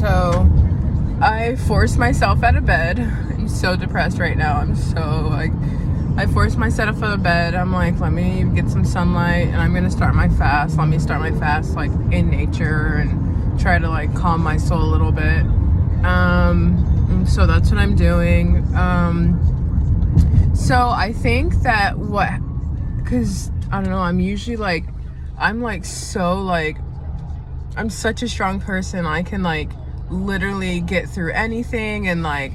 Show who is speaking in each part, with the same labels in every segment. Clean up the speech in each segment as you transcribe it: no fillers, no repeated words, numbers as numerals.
Speaker 1: So I forced myself out of bed. I'm so depressed right now. I'm so like, I forced myself out of bed. I'm like, let me get some sunlight and I'm gonna start my fast. Let me start my fast like in nature and try to like calm my soul a little bit. And so that's what I'm doing. So I think that because I don't know, I'm usually like, I'm like so like, I'm such a strong person. I can like literally get through anything and like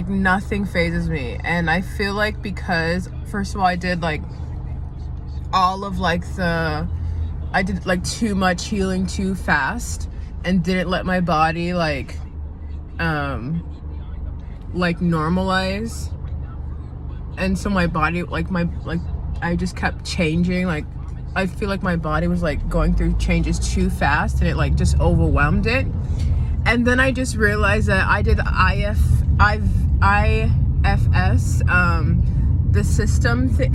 Speaker 1: nothing phases me. And I feel like because first of all I did like all of like I did like too much healing too fast and didn't let my body like normalize. And so my body I just kept changing. Like I feel like my body was like going through changes too fast and it like just overwhelmed it. And then I just realized that I did IFS, the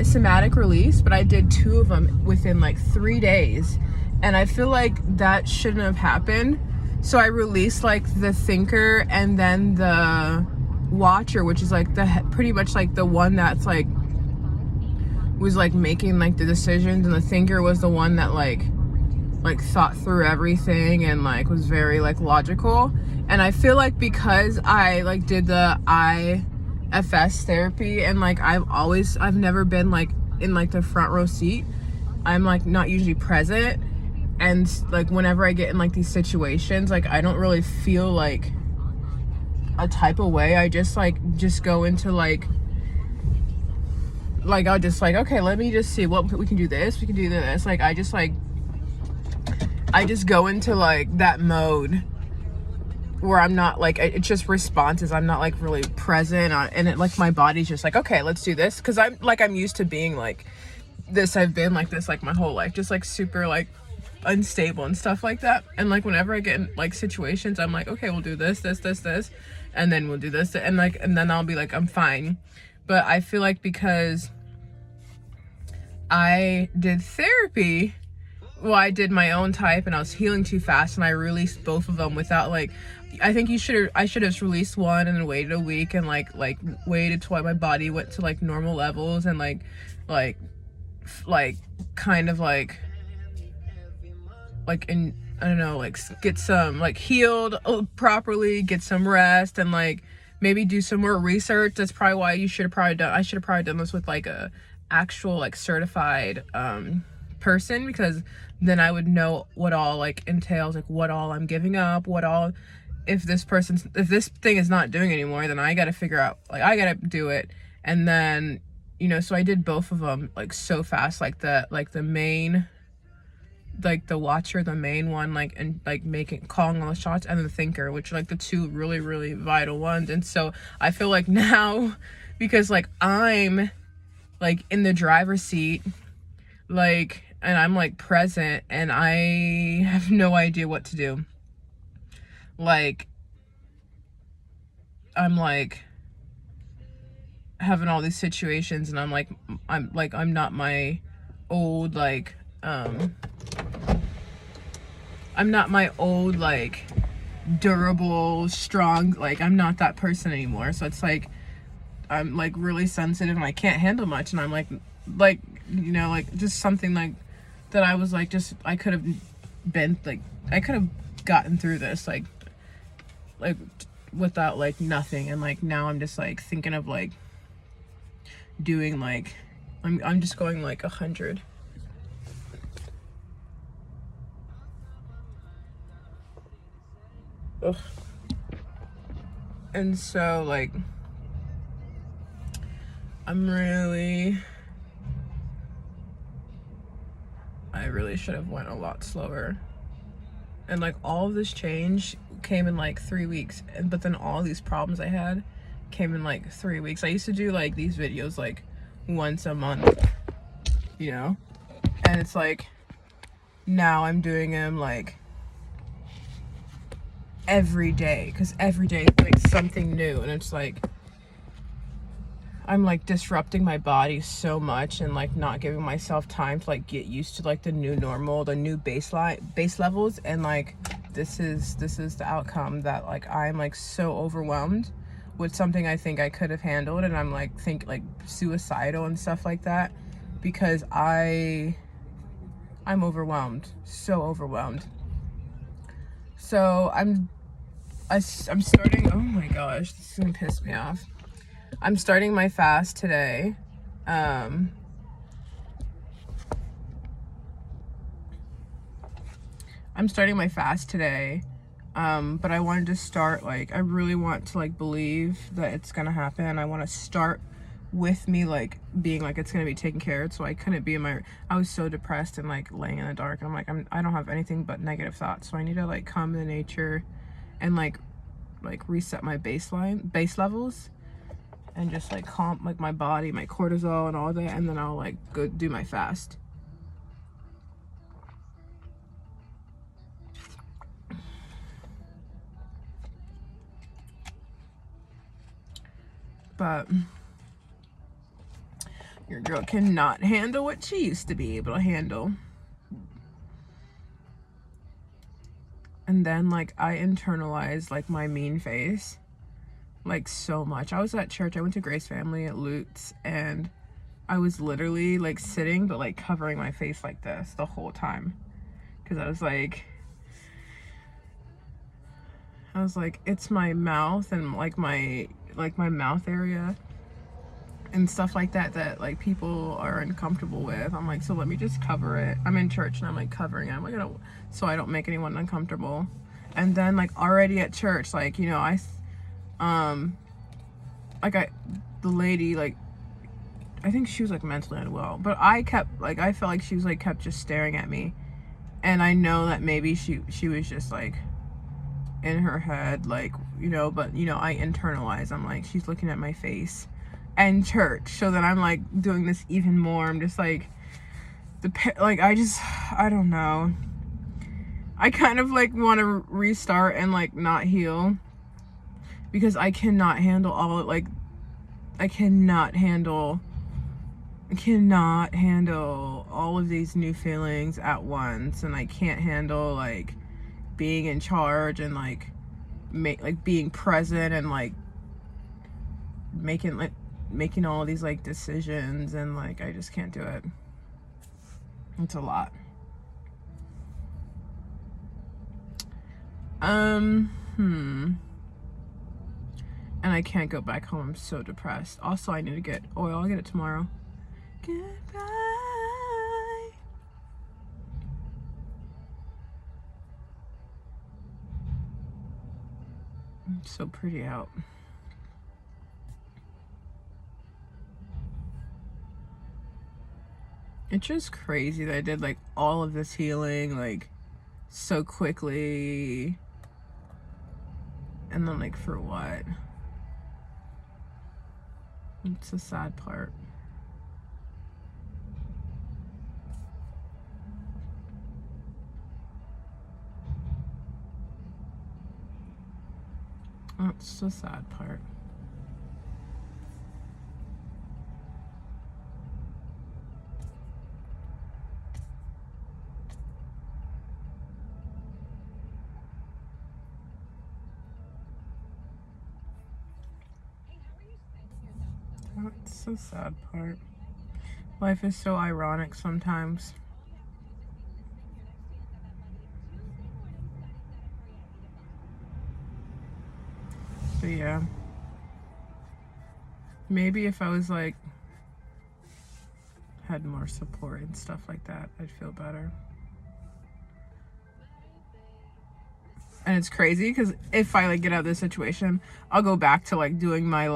Speaker 1: somatic release, but I did 2 of them within like 3 days. And I feel like that shouldn't have happened. So I released like the thinker and then the watcher, which is like pretty much like the one that's like was like making like the decisions, and the thinker was the one that like thought through everything and like was very like logical. And I feel like because I like did the IFS therapy and like I've never been like in like the front row seat. I'm like not usually present, and like whenever I get in like these situations, like I don't really feel like a type of way. I just go into like I'll just like, okay, let me just see what we can do, this we can do this. Like I just go into like that mode where I'm not like, it's just responses. I'm not like really present and it like my body's just like, okay, let's do this, because I'm used to being like this. I've been like this like my whole life, just like super like unstable and stuff like that. And like whenever I get in like situations, I'm like, okay, we'll do this, and then we'll do this, and then I'll be like, I'm fine. But I feel like because I did therapy, well, I did my own type and I was healing too fast, and I released both of them without like, I think I should have released one and then waited a week and like waited till my body went to like normal levels and like kind of like in, I don't know, like get some like healed properly, get some rest, and like maybe do some more research. That's probably why I should have probably done this with like a actual like certified person, because then I would know what all like entails, like what all I'm giving up, what all, if this thing is not doing anymore, then I got to figure out, like I got to do it. And then, you know, so I did both of them like so fast, like the main, like the watcher, the main one, like, and like calling all the shots, and then the thinker, which are like the 2 really, really vital ones. And so I feel like now, because like I'm like in the driver's seat, like, and I'm like present, and I have no idea what to do. Like I'm like having all these situations, and I'm not my old like I'm not my old like durable, strong, like I'm not that person anymore. So it's like I'm like really sensitive and I can't handle much, and I'm like you know, like just something like that. I was like, just I could have gotten through this like without like nothing. And like now I'm just like thinking of like doing like I'm just going like 100. Ugh. And so like I really should have went a lot slower. And like all of this change came in like 3 weeks, but then all these problems I had came in like 3 weeks. I used to do like these videos like once a month, you know, and it's like now I'm doing them like every day, because every day is like something new. And it's like I'm like disrupting my body so much and like not giving myself time to like get used to like the new normal, the new base levels. And like this is the outcome, that like I'm like so overwhelmed with something I think I could have handled, and I'm like like suicidal and stuff like that, because I'm overwhelmed, so overwhelmed. So I'm starting, oh my gosh, this is gonna piss me off. I'm starting my fast today. I'm starting my fast today, but I wanted to start, like, I really want to like believe that it's gonna happen. I want to start with me like being like it's gonna be taken care of. So I couldn't be in my, I was so depressed and like laying in the dark. I'm like, I don't have anything but negative thoughts, so I need to like come in nature and like reset my base levels, and just like calm like my body, my cortisol and all that, and then I'll like go do my fast. But your girl cannot handle what she used to be able to handle. And then like I internalized like my mean face like so much. I was at church, I went to Grace Family at Lutz, and I was literally like sitting but like covering my face like this the whole time, because I was like it's my mouth and like my mouth area and stuff like that like people are uncomfortable with. I'm like, so let me just cover it. I'm in church and I'm like covering it. I'm like, so I don't make anyone uncomfortable. And then like already at church, like, you know, the lady, like, I think she was like mentally unwell, but I felt like she was like kept just staring at me, and I know that maybe she was just like in her head, like, you know, but you know, I internalize. I'm like, she's looking at my face and church, so then I'm like doing this even more. I'm just like I don't know, I kind of like want to restart and like not heal, because I cannot handle all it. Like I cannot handle all of these new feelings at once, and I can't handle like being in charge and like being present and like making all these like decisions, and like I just can't do it. It's a lot. And I can't go back home. I'm so depressed. Also, I need to get oil. I'll get it tomorrow. Goodbye. It's so pretty out. It's just crazy that I did like all of this healing like so quickly, and then like for what? It's the sad part. That's the sad part. That's the sad part. Life is so ironic sometimes. But yeah, maybe if I was like had more support and stuff like that, I'd feel better. And it's crazy because if I like get out of this situation, I'll go back to like doing my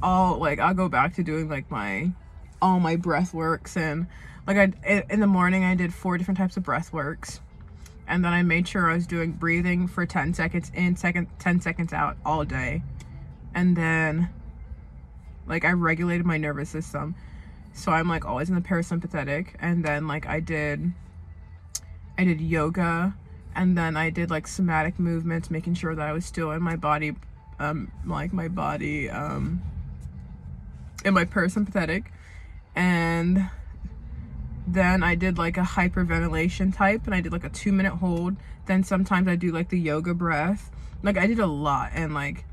Speaker 1: I'll go back to doing like all my breath works, and like in the morning I did 4 different types of breath works, and then I made sure I was doing breathing for 10 seconds in, 10 seconds out all day, and then like I regulated my nervous system, so I'm like always in the parasympathetic. And then like I did yoga, and then I did like somatic movements, making sure that I was still in my body, in my parasympathetic. And then I did like a hyperventilation type, and I did like a 2-minute hold. Then sometimes I do like the yoga breath. Like I did a lot, and like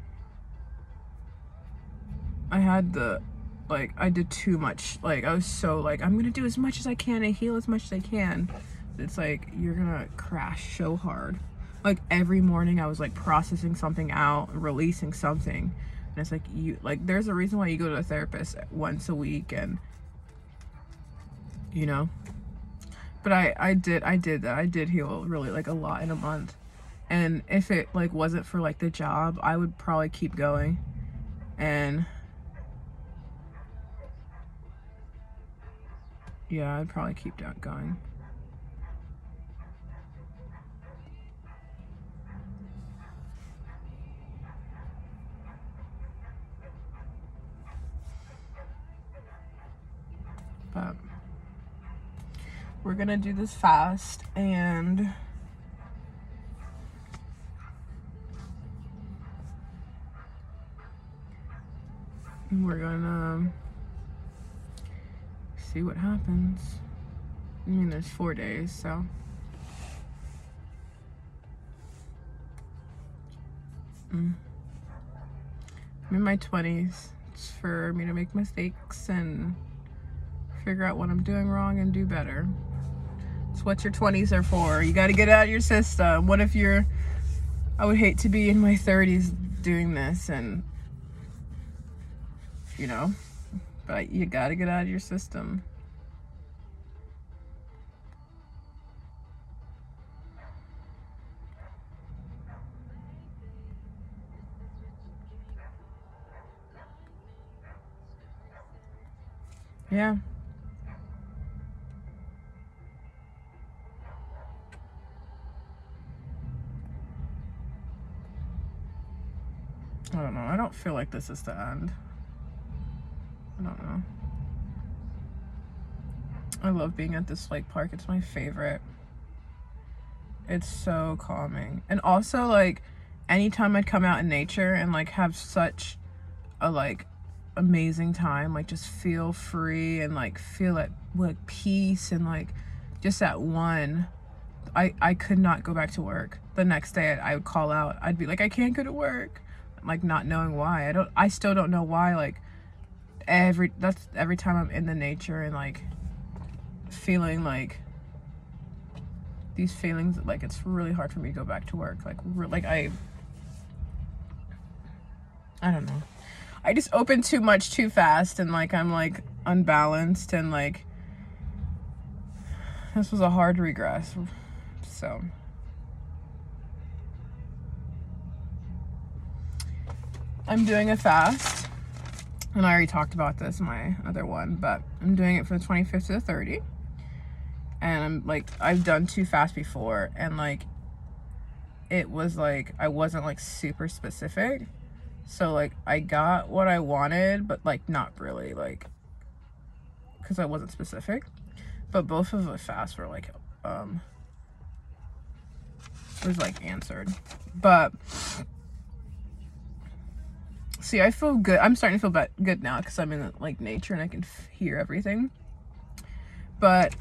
Speaker 1: I had the, like I did too much. Like I was so like, I'm gonna do as much as I can and heal as much as I can. It's like you're gonna crash so hard. Like every morning I was like processing something out, releasing something, and it's like you, like there's a reason why you go to a therapist once a week, and you know. But I did that. I did heal really like a lot in a month. And if it like wasn't for like the job, I would probably keep going. And yeah, I'd probably keep that going. But we're gonna do this fast, and we're gonna see what happens. I mean, there's 4 days, so. I'm in my 20s. It's for me to make mistakes and figure out what I'm doing wrong and do better. It's what your 20s are for. You got to get it out of your system. What if I would hate to be in my 30s doing this, and you know, but you got to get out of your system. Yeah. I don't know. I don't feel like this is the end. I don't know. I love being at this lake park. It's my favorite. It's so calming. And also, like, anytime I'd come out in nature and like have such a like amazing time, like just feel free and like feel at like peace, and like just at one, I could not go back to work. The next day I would call out. I'd be like, I can't go to work. Like not knowing why. I still don't know why. Like every time I'm in the nature and like feeling like these feelings, like it's really hard for me to go back to work. Like I don't know. I just opened too much too fast, and like I'm like unbalanced, and like this was a hard regress. So I'm doing a fast, and I already talked about this in my other one, but I'm doing it from the 25th to the 30th. And I'm like, I've done too fast before, and like it was like I wasn't like super specific. So like I got what I wanted, but like not really, like because I wasn't specific. But both of the fasts were like was like answered. But see, I feel good. I'm starting to feel good now because I'm in like nature and I can hear everything. But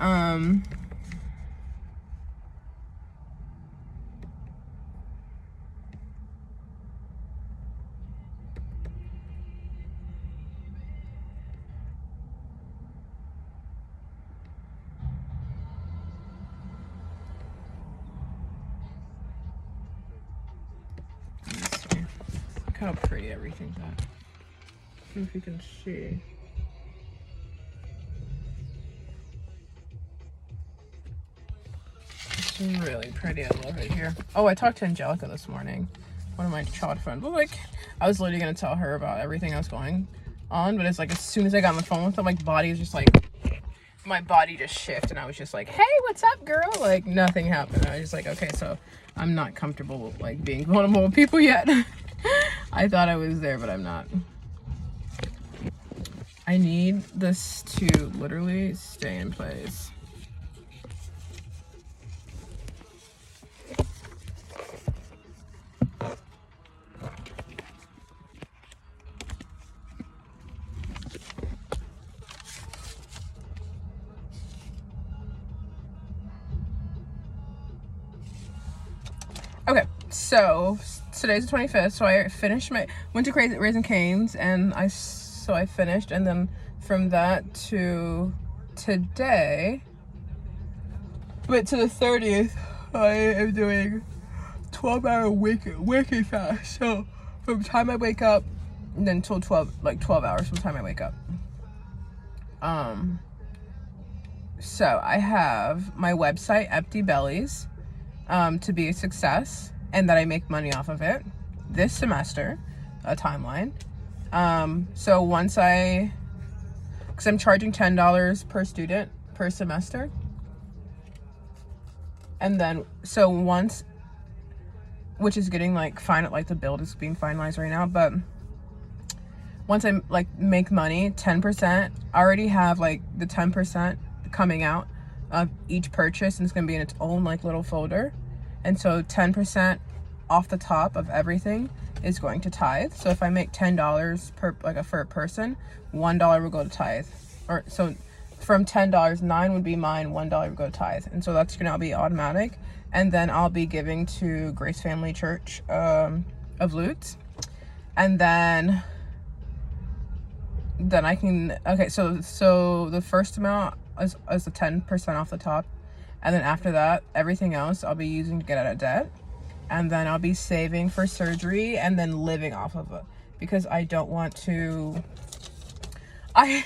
Speaker 1: look how pretty everything's at. I don't know if you can see. It's really pretty. I love it here. Oh, I talked to Angelica this morning, one of my child friends. But like, I was literally gonna tell her about everything I was going on, but it's like as soon as I got on the phone with her, like body was just like, my body just shifted, and I was just like, hey, what's up, girl? Like nothing happened. I was just like, okay, so I'm not comfortable with like being vulnerable with people yet. I thought I was there, but I'm not. I need this to literally stay in place. Okay, so today's the 25th, so I finished went to Raising Cane's, and I finished, and then from that to today, but to the 30th, I am doing 12-hour waking fast. So from the time I wake up, then till 12 hours from the time I wake up. So I have my website, Empty Bellies, to be a success, and that I make money off of it this semester, a timeline. So once because I'm charging $10 per student per semester, and then so once, which is getting like the build is being finalized right now, but once I like make money, 10%, I already have like the 10% coming out of each purchase, and it's gonna be in its own like little folder. And so 10% off the top of everything is going to tithe. So if I make $10 for a person, $1 will go to tithe. Or so from $10, $9 would be mine, $1 would go to tithe. And so that's gonna be automatic. And then I'll be giving to Grace Family Church of Lutz. And then I can, okay, so the first amount is the 10% off the top, and then after that, everything else I'll be using to get out of debt, and then I'll be saving for surgery, and then living off of it, because I don't want to, I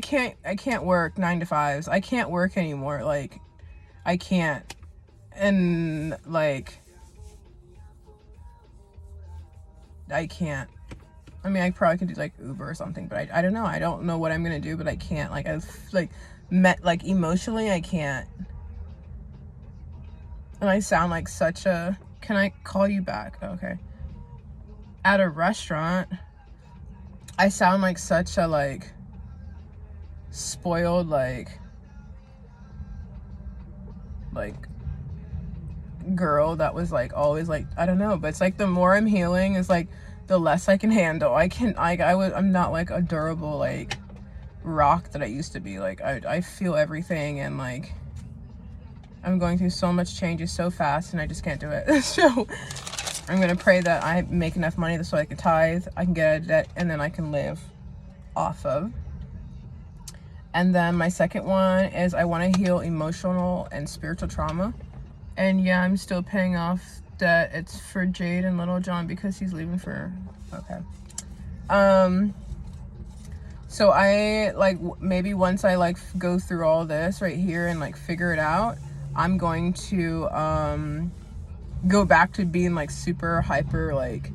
Speaker 1: can't work 9 to 5s. I can't work anymore, like, I can't, and like, I can't. I mean, I probably could do like Uber or something, but I don't know. I don't know what I'm gonna do, but I can't. Like, emotionally, I can't. And I sound like such a. Can I call you back? Okay. At a restaurant, I sound like such a like spoiled like girl that was like always like, I don't know, but it's like the more I'm healing is like the less I can handle. I'm not like a durable like rock that I used to be. Like I feel everything, and like I'm going through so much changes so fast, and I just can't do it. So I'm gonna pray that I make enough money so I can tithe, I can get out of debt, and then I can live off of. And then my second one is I want to heal emotional and spiritual trauma. And yeah, I'm still paying off debt. It's for Jade and Little John because he's leaving for, okay. So I like, maybe once I like go through all this right here and like figure it out, I'm going to go back to being like super hyper like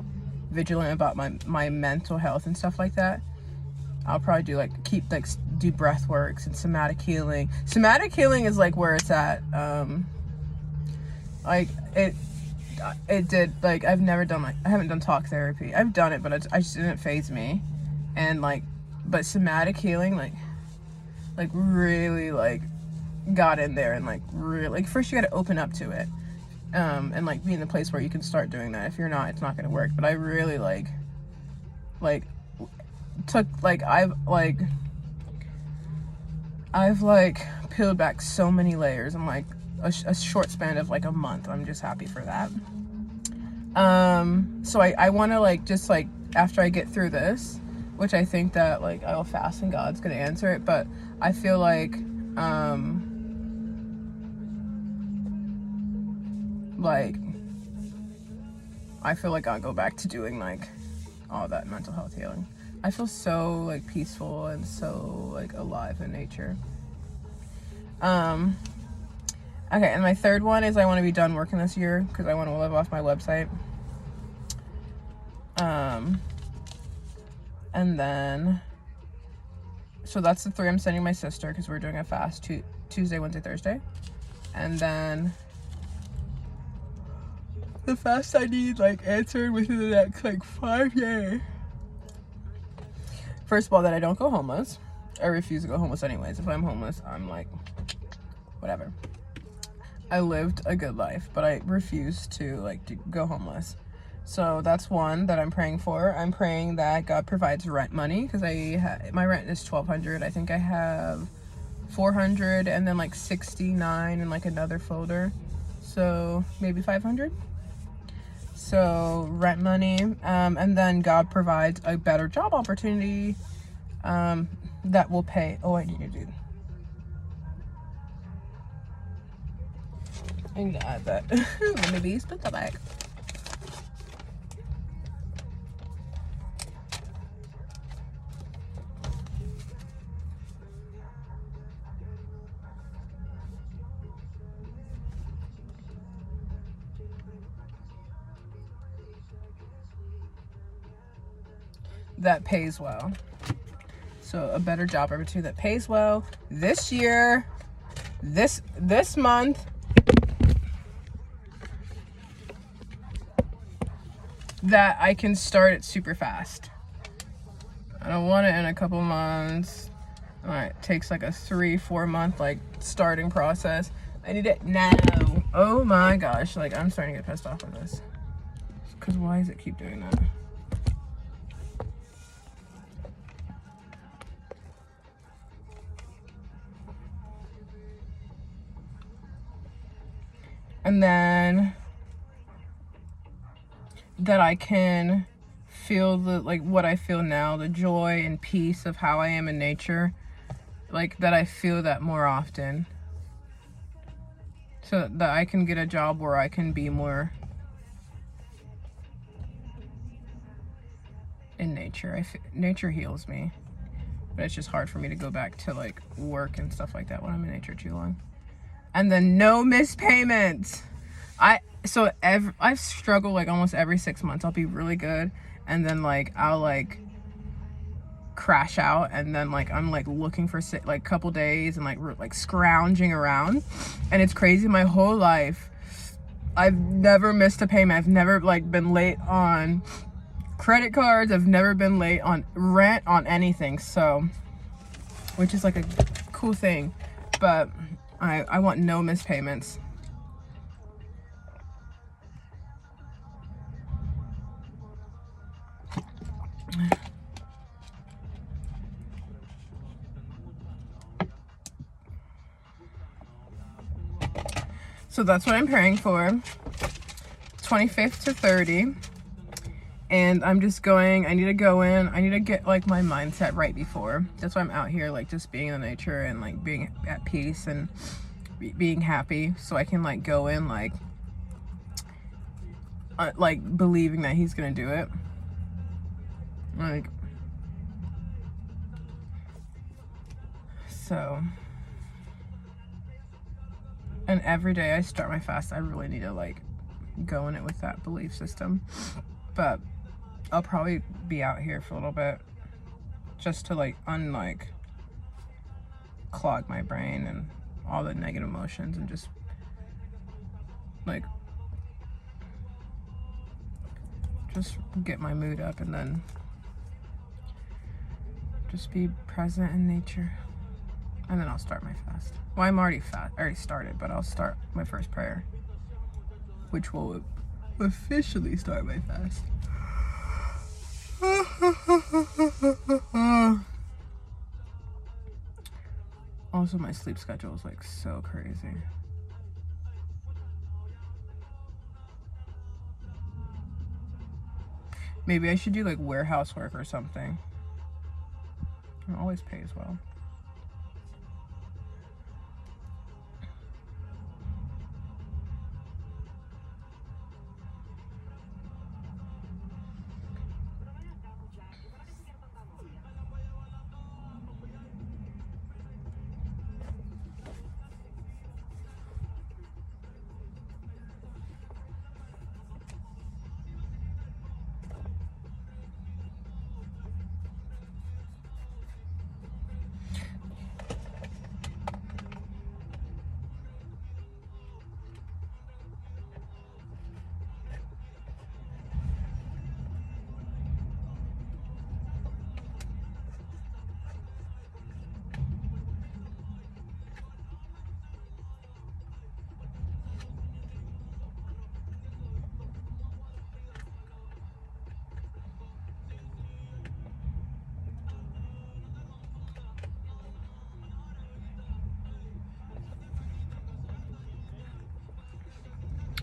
Speaker 1: vigilant about my mental health and stuff like that. I'll probably do breath works and somatic healing. Somatic healing is like where it's at. Like it did, like I haven't done talk therapy. I've done it, but I just didn't faze me. And like, but somatic healing like really like got in there, and like really, like first you got to open up to it, and like be in the place where you can start doing that. If you're not, it's not gonna work. But I really like took like I've peeled back so many layers in like a short span of like a month. I'm just happy for that. So I want to like just like after I get through this, which I think that like I will fast and God's gonna answer it, but I feel like I feel like I'll go back to doing like all that mental health healing. I feel so like peaceful and so like alive in nature. Okay, and my third one is I want to be done working this year because I want to live off my website. And then, so that's the 3 I'm sending my sister because we're doing a fast Tuesday, Wednesday, Thursday. And then the fast I need like answered within the next like 5 years. First of all, that I don't go homeless. I refuse to go homeless anyways. If I'm homeless, I'm like, whatever. I lived a good life, but I refuse to go homeless. So that's one that I'm praying for. I'm praying that God provides rent money because my rent is $1,200. I think I have $400 and then like $69 in like another folder. so maybe 500. So rent money, and then God provides a better job opportunity that will pay. Oh, I need to add that. Maybe split the bag. That pays well. So a better job opportunity that pays well this year, this month, that I can start it super fast. I don't want it in a couple months. It takes like a 3-4 month like starting process. I need it now. Oh my gosh, like I'm starting to get pissed off on this. Because why does it keep doing that? And then that I can feel the, like what I feel now, the joy and peace of how I am in nature, like that I feel that more often, so that I can get a job where I can be more in nature. Nature heals me, but it's just hard for me to go back to like work and stuff like that when I'm in nature too long. And then no missed payments. I struggle like almost every 6 months. I'll be really good, and then like I'll like crash out, and then like I'm like looking for like couple days and like scrounging around, and it's crazy. My whole life I've never missed a payment. I've never like been late on credit cards. I've never been late on rent, on anything. So, which is like a cool thing, but I want no missed payments. So that's what I'm praying for, 25th to 30. And I'm just going, I need to go in, I need to get like my mindset right before. That's why I'm out here, like just being in nature and like being at peace and being happy, so I can like go in like believing that he's gonna do it. Like, so, and every day I start my fast, I really need to like go in it with that belief system. But I'll probably be out here for a little bit just to like clog my brain and all the negative emotions, and just like get my mood up, and then just be present in nature. And then I'll start my fast. Well, I'm already fast. I already started, but I'll start my first prayer, which will officially start my fast. Also, my sleep schedule is like so crazy. Maybe I should do like warehouse work or something. It always pays well.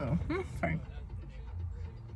Speaker 1: Oh, fine.